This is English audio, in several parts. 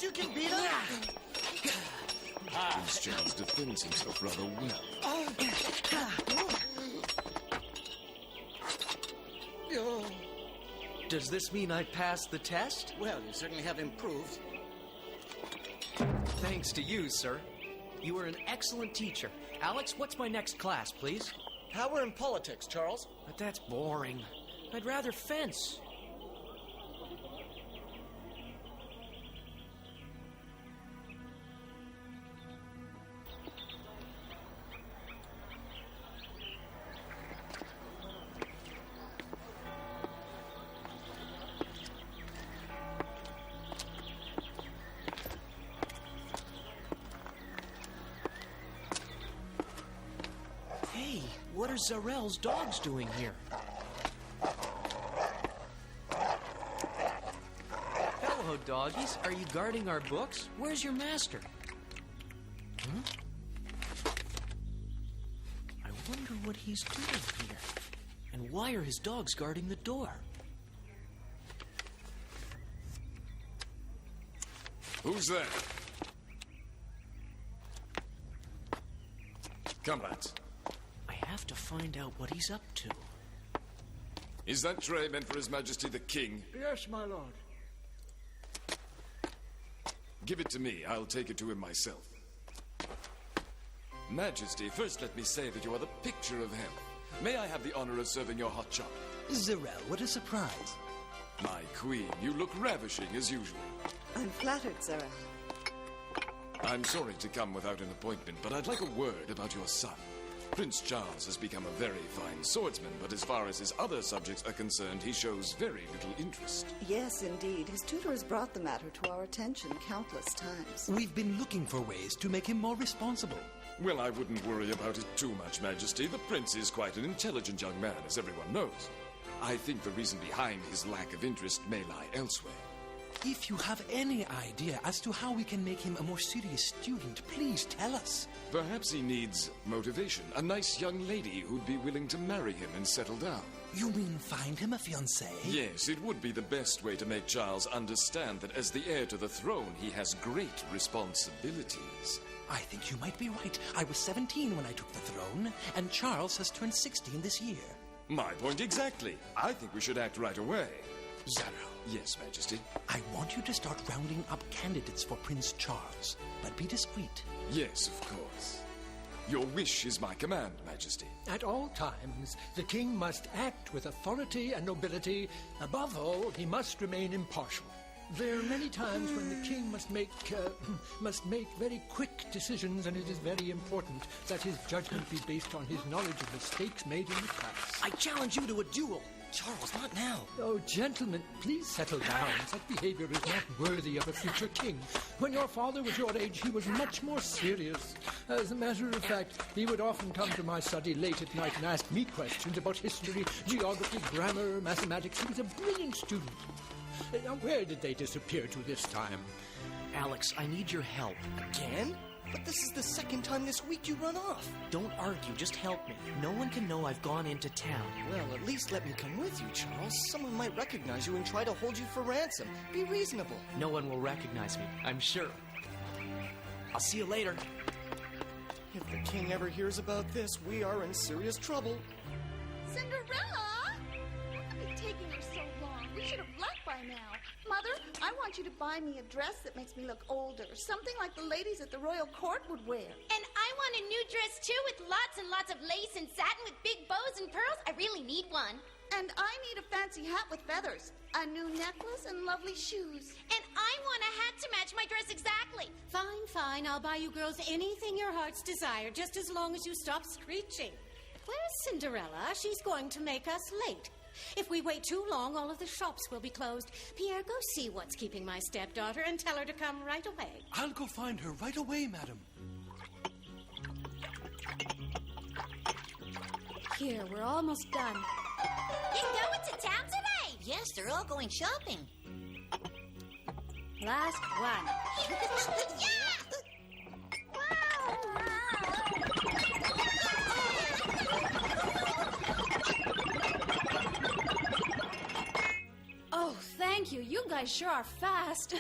you can beat him? Prince Charles defends himself rather well. Does this mean I passed the test? Well, you certainly have improved. Thanks to you, sir. You were an excellent teacher. Alex, what's my next class, please? Power in politics, Charles. But that's boring. I'd rather fence. Hey, what are Zarel's dogs doing here? Hello, doggies. Are you guarding our books? Where's your master? I wonder what he's doing here. And why are his dogs guarding the door? Who's there? Come, lads. I have to find out what he's up to. Is that tray meant for His Majesty the King? Yes, my lord. Give it to me. I'll take it to him myself. Majesty, first let me say that you are the picture of health. May I have the honor of serving your hot chocolate? Zarel, what a surprise. My queen, you look ravishing as usual. I'm flattered, Zarel. I'm sorry to come without an appointment, but I'd like a word about your son. Prince Charles has become a very fine swordsman, but as far as his other subjects are concerned, he shows very little interest. Yes, indeed. His tutor has brought the matter to our attention countless times. We've been looking for ways to make him more responsible. Well, I wouldn't worry about it too much, Majesty. The prince is quite an intelligent young man, as everyone knows. I think the reason behind his lack of interest may lie elsewhere. If you have any idea as to how we can make him a more serious student, please tell us. Perhaps he needs motivation. A nice young lady who'd be willing to marry him and settle down. You mean find him a fiancée? Yes, it would be the best way to make Charles understand that as the heir to the throne, he has great responsibilities. I think you might be right. I was 17 when I took the throne, and Charles has turned 16 this year. My point exactly. I think we should act right away. Zarel. Yes, Majesty. I want you to start rounding up candidates for Prince Charles, but be discreet. Yes, of course. Your wish is my command, Majesty. At all times, the king must act with authority and nobility. Above all, he must remain impartial. There are many times when the king must make very quick decisions, and it is very important that his judgment be based on his knowledge of mistakes made in the past. I challenge you to a duel. Charles, not now. Oh, gentlemen, please settle down. Such behavior is not worthy of a future king. When your father was your age, he was much more serious. As a matter of fact, he would often come to my study late at night and ask me questions about history, geography, grammar, mathematics. He was a brilliant student. Now, where did they disappear to this time? Alex, I need your help. Again? But this is the second time this week you run off. Don't argue, just help me. No one can know I've gone into town. Well, at least let me come with you, Charles. Someone might recognize you and try to hold you for ransom. Be reasonable. No one will recognize me, I'm sure. I'll see you later. If the king ever hears about this, we are in serious trouble. Cinderella! Why are you taking her so long? We should have left by now. Mother, I want you to buy me a dress that makes me look older. Something like the ladies at the royal court would wear. And I want a new dress, too, with lots and lots of lace and satin with big bows and pearls. I really need one. And I need a fancy hat with feathers, a new necklace, and lovely shoes. And I want a hat to match my dress exactly. Fine, fine. I'll buy you girls anything your hearts desire, just as long as you stop screeching. Where's Cinderella? She's going to make us late. If we wait too long, all of the shops will be closed. Pierre, go see what's keeping my stepdaughter and tell her to come right away. I'll go find her right away, madam. Here, we're almost done. You going to town today? Yes, they're all going shopping. Last one. Yeah! Oh, thank Thank you. You guys sure are fast.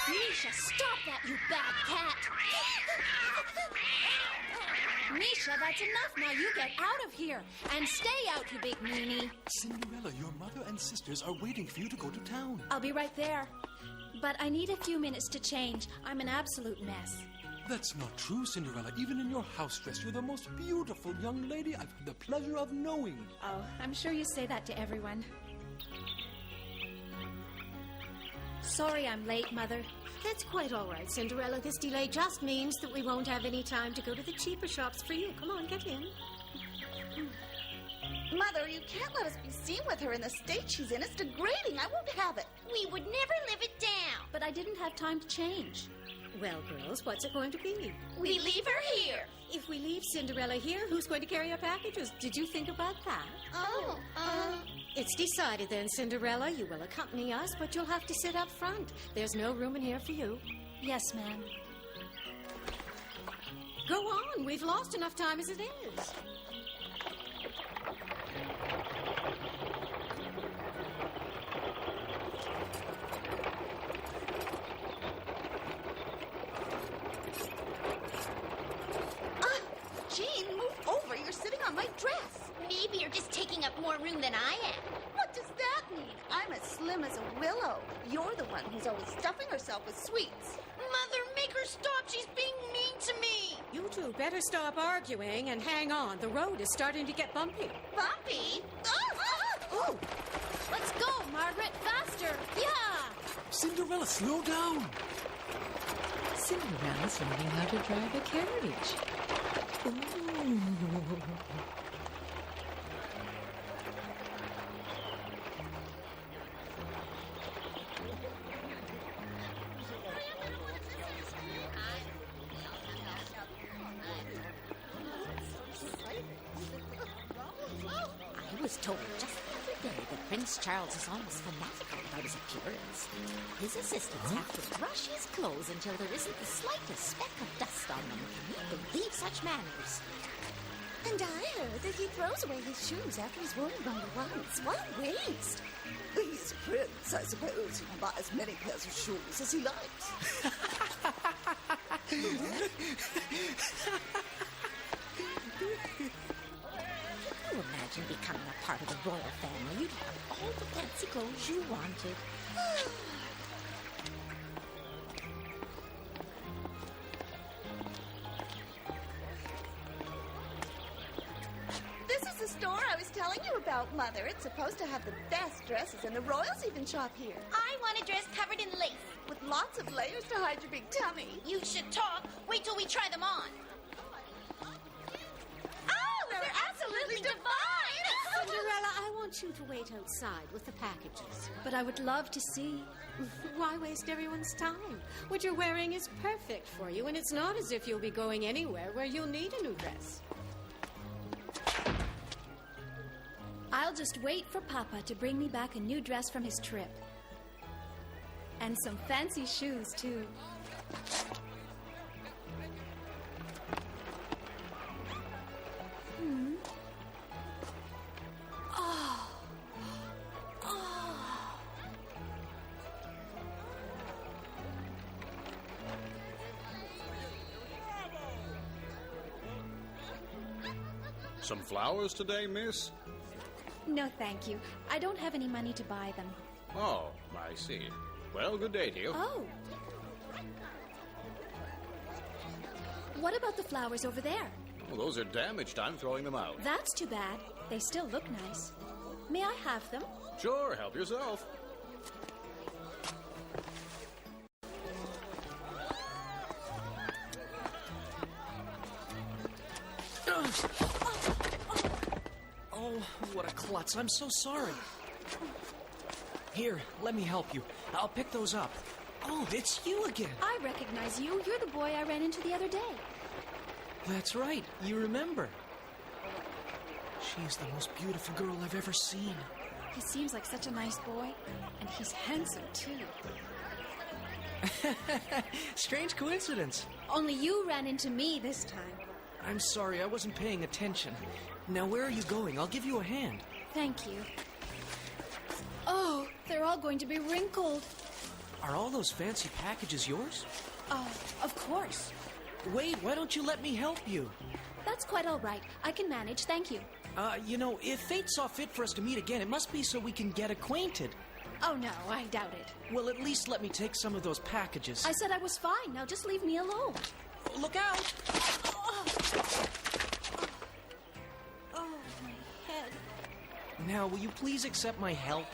Misha, stop that, you bad cat! Misha, that's enough now. You get out of here. And stay out, you big meanie. Cinderella, your mother and sisters are waiting for you to go to town. I'll be right there. But I need a few minutes to change. I'm an absolute mess. That's not true, Cinderella. Even in your house dress, you're the most beautiful young lady I've had the pleasure of knowing. Oh, I'm sure you say that to everyone. Sorry I'm late, Mother. That's quite all right, Cinderella. This delay just means that we won't have any time to go to the cheaper shops for you. Come on, get in. Mother, you can't let us be seen with her in the state she's in. It's degrading. I won't have it. We would never live it down. But I didn't have time to change. Well, girls, what's it going to be? We leave her here. If we leave Cinderella here, who's going to carry our packages? Did you think about that? It's decided then, Cinderella. You will accompany us, but you'll have to sit up front. There's no room in here for you. Yes, ma'am. Go on. We've lost enough time as it is. Jean, move over. You're sitting on my dress. Maybe you're just taking up more room than I am. What does that mean? I'm as slim as a willow. You're the one who's always stuffing herself with sweets. Mother, make her stop. She's being mean to me. You two better stop arguing and hang on. The road is starting to get bumpy. Bumpy? Oh! Let's go, Margaret. Faster. Yeah! Cinderella, slow down. Cinderella's learning how to drive a carriage. Ooh. I was told just the other day that Prince Charles is almost fanatical about his appearance. His assistants have to brush his clothes until there isn't the slightest speck of dust on them. Can you believe such manners? And I heard that he throws away his shoes after he's worn them once. What a waste! He's a prince, I suppose. He can buy as many pairs of shoes as he likes. Can you imagine becoming a part of the royal family? You'd have all the fancy clothes you wanted. This is the store I was telling you about, Mother. It's supposed to have the best dresses, and the royals even shop here. I want a dress covered in lace. With lots of layers to hide your big tummy. You should talk. Wait till we try them on. Oh, they're absolutely divine! Cinderella, I want you to wait outside with the packages. But I would love to see. Why waste everyone's time? What you're wearing is perfect for you, and it's not as if you'll be going anywhere where you'll need a new dress. I'll just wait for Papa to bring me back a new dress from his trip. And some fancy shoes, too. Oh. Oh. Some flowers today, miss? No, thank you. I don't have any money to buy them. Oh, I see. Well, good day to you. Oh. What about the flowers over there? Well, those are damaged. I'm throwing them out. That's too bad. They still look nice. May I have them? Sure, help yourself. Oh, what a klutz. I'm so sorry. Here, let me help you. I'll pick those up. Oh, it's you again. I recognize you. You're the boy I ran into the other day. That's right. You remember. She's the most beautiful girl I've ever seen. He seems like such a nice boy. And he's handsome, too. Strange coincidence. Only you ran into me this time. I'm sorry, I wasn't paying attention. Now, where are you going? I'll give you a hand. Thank you. Oh, they're all going to be wrinkled. Are all those fancy packages yours? Of course. Wait, why don't you let me help you? That's quite all right. I can manage, thank you. If fate saw fit for us to meet again, it must be so we can get acquainted. Oh, no, I doubt it. Well, at least let me take some of those packages. I said I was fine. Now just leave me alone. Look out! Oh, my head. Now, will you please accept my help?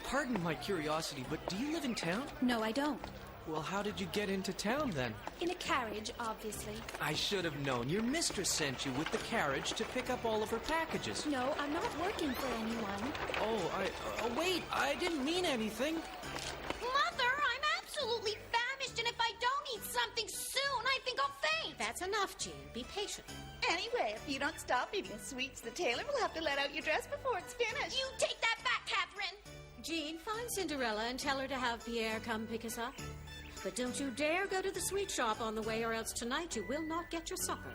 Pardon my curiosity, but do you live in town? No, I don't. Well, how did you get into town, then? In a carriage, obviously. I should have known. Your mistress sent you with the carriage to pick up all of her packages. No, I'm not working for anyone. Oh, wait, I didn't mean anything. Mother, I'm absolutely famished, and if I don't eat something soon, I think I'll faint. That's enough, Jean. Be patient. Anyway, if you don't stop eating sweets, the tailor will have to let out your dress before it's finished. You take that back, Catherine. Jean, find Cinderella and tell her to have Pierre come pick us up. But don't you dare go to the sweet shop on the way, or else tonight you will not get your supper.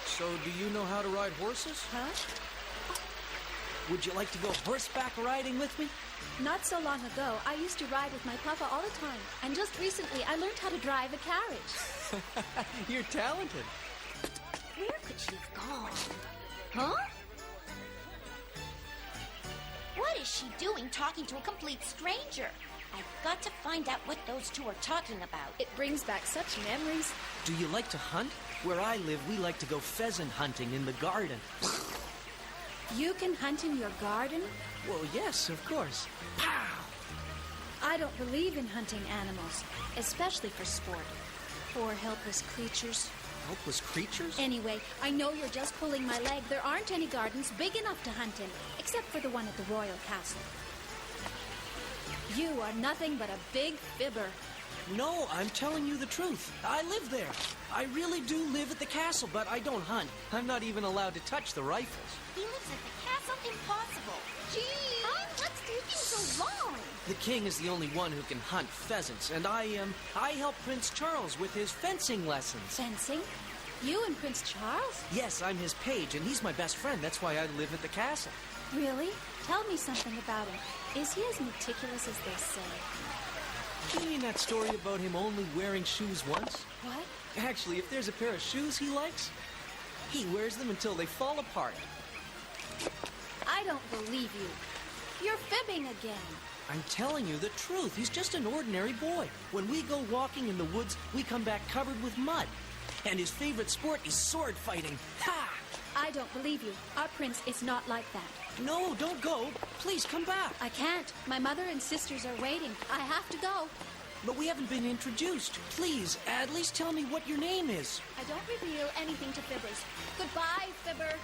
So, do you know how to ride horses? Huh? Would you like to go horseback riding with me? Not so long ago, I used to ride with my papa all the time. And just recently, I learned how to drive a carriage. You're talented. Where could she have gone? Huh? What is she doing talking to a complete stranger? I've got to find out what those two are talking about. It brings back such memories. Do you like to hunt? Where I live, we like to go pheasant hunting in the garden. You can hunt in your garden? Well, yes, of course. Pow! I don't believe in hunting animals, especially for sport. Poor helpless creatures. Helpless creatures? Anyway, I know you're just pulling my leg. There aren't any gardens big enough to hunt in, except for the one at the royal castle. You are nothing but a big fibber. No, I'm telling you the truth. I live there. I really do live at the castle, but I don't hunt. I'm not even allowed to touch the rifles. He lives at the castle? Impossible. Gee, what's taking so long? The king is the only one who can hunt pheasants, and I help Prince Charles with his fencing lessons. Fencing? You and Prince Charles? Yes, I'm his page, and he's my best friend. That's why I live at the castle. Really? Tell me something about him. Is he as meticulous as they say? You mean that story about him only wearing shoes once? What? Actually, if there's a pair of shoes he likes, he wears them until they fall apart. I don't believe you. You're fibbing again. I'm telling you the truth. He's just an ordinary boy. When we go walking in the woods, we come back covered with mud. And his favorite sport is sword fighting. Ha! I don't believe you. Our prince is not like that. No, don't go. Please come back. I can't. My mother and sisters are waiting. I have to go. But we haven't been introduced. Please, at least tell me what your name is. I don't reveal anything to fibbers. Goodbye, fibber.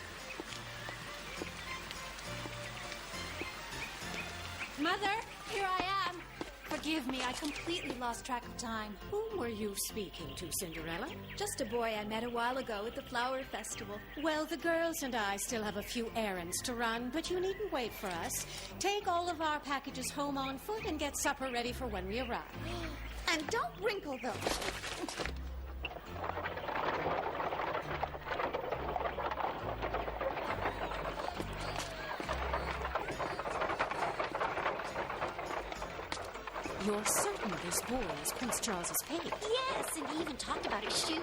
Mother, here I am. Forgive me, I completely lost track of time. Whom were you speaking to, Cinderella? Just a boy I met a while ago at the flower festival. Well, the girls and I still have a few errands to run, but you needn't wait for us. Take all of our packages home on foot and get supper ready for when we arrive. And don't wrinkle them. You're certain this boy is Prince Charles's page? Yes, and he even talked about his shoes.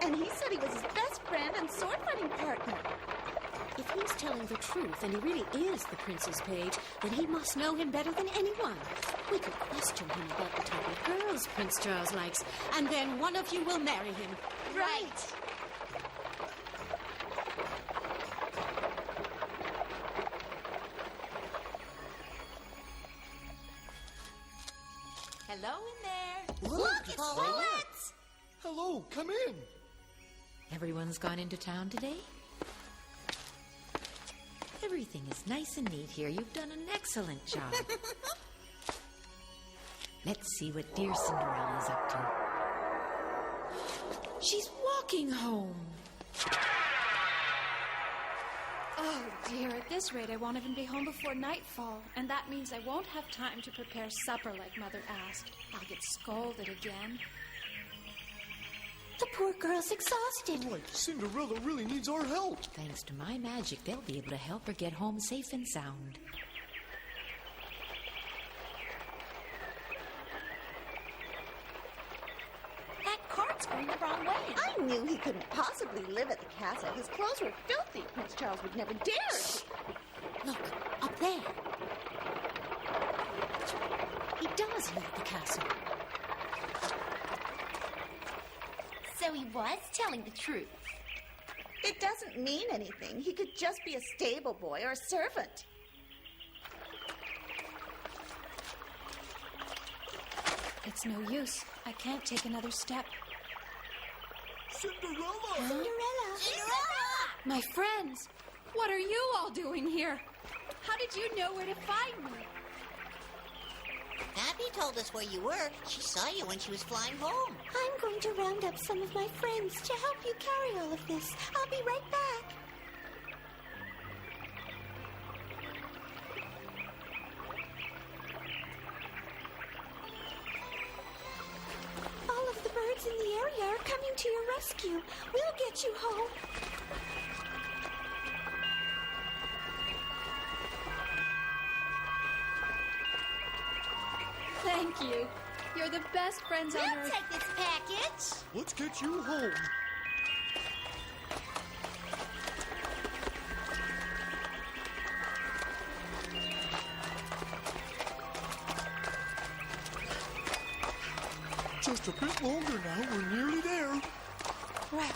And he said he was his best friend and sword fighting partner. If he's telling the truth and he really is the prince's page, then he must know him better than anyone. We could question him about the type of girls Prince Charles likes, and then one of you will marry him. Right. Hello in there. Look, it's Bullets! Hello, come in. Everyone's gone into town today? Everything is nice and neat here. You've done an excellent job. Let's see what dear Cinderella's up to. She's walking home. Oh, dear. At this rate, I won't even be home before nightfall. And that means I won't have time to prepare supper like Mother asked. I'll get scolded again. The poor girl's exhausted. Boy, Cinderella really needs our help. Thanks to my magic, they'll be able to help her get home safe and sound. That cart's going the wrong way. I knew he couldn't possibly live at the castle. His clothes were filthy. Prince Charles would never dare. Look, up there. He does live at the castle. So he was telling the truth. It doesn't mean anything. He could just be a stable boy or a servant. It's no use. I can't take another step. Cinderella! Cinderella! My friends, what are you all doing here? How did you know where to find me? Abby told us where you were. She saw you when she was flying home. I'm going to round up some of my friends to help you carry all of this. I'll be right back. All of the birds in the area are coming to your rescue. We'll get you home. Thank you. You're the best friends on We'll earth. take this package. Let's get you home. Just a bit longer now. We're nearly there. Right.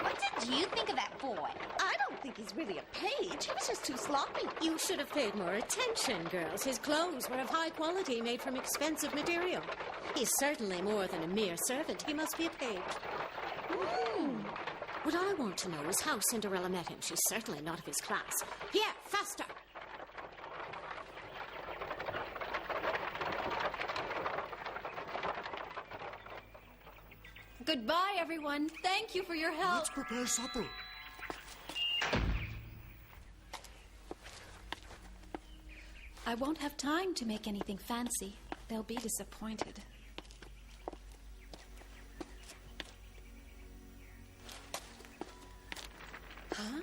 What did you think of that boy? I don't think he's really a page. He was just too sloppy. You should have paid more attention, girls. His clothes were of high quality, made from expensive material. He's certainly more than a mere servant. He must be a page. What I want to know is how Cinderella met him. She's certainly not of his class. Here, faster! Goodbye, everyone. Thank you for your help. Let's prepare supper. I won't have time to make anything fancy. They'll be disappointed. Huh?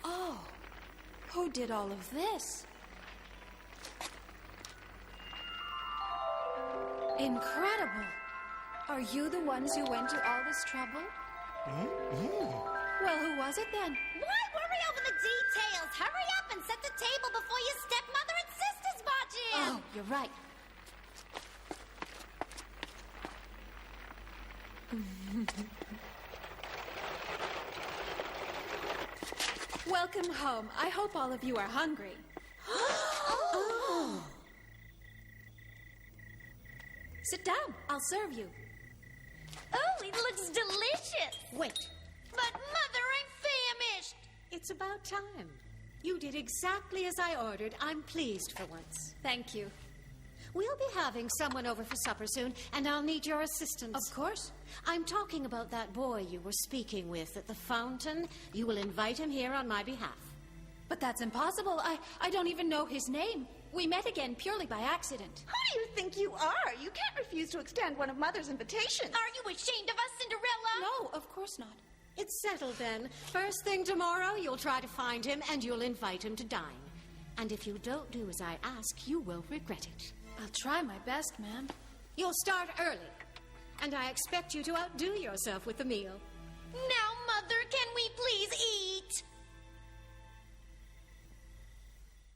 Oh, who did all of this? Incredible. Are you the ones who went to all this trouble? Well, who was it then? Why worry over the details? Hurry up and set the table before your stepmother and sisters barge in. Oh, you're right. Welcome home. I hope all of you are hungry. Oh. Sit down. I'll serve you. Oh, it looks delicious. Wait. But Mother, I'm famished. It's about time. You did exactly as I ordered. I'm pleased for once. Thank you. We'll be having someone over for supper soon, and I'll need your assistance. Of course. I'm talking about that boy you were speaking with at the fountain. You will invite him here on my behalf. But that's impossible. I don't even know his name. We met again purely by accident. Who do you think you are? You can't refuse to extend one of Mother's invitations. Are you ashamed of us, Cinderella? No, of course not. It's settled then. First thing tomorrow, you'll try to find him and you'll invite him to dine. And if you don't do as I ask, you will regret it. I'll try my best, ma'am. You'll start early. And I expect you to outdo yourself with the meal. Now, Mother, can we please eat?